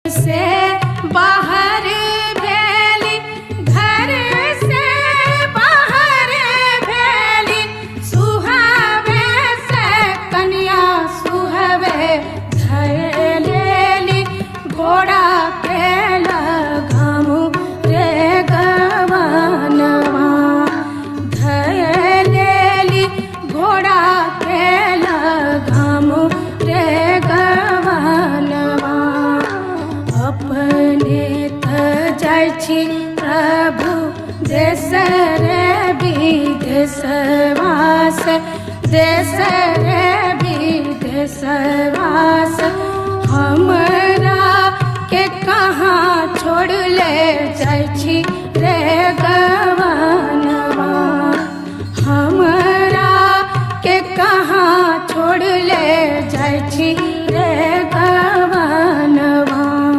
से बाहर भेली, घर से बाहर भेली, सुहावे से कन्या सुहावे धर लेली, घोड़ा के लगामु रे गवनवा धर लेली, घोड़ा के लगामु रे गवनवा। अपने त जाइ छी प्रभु देश रे विदेशवास, देश रे विदेशवास, हमरा के कहाँ छोड़ ले जाइ छी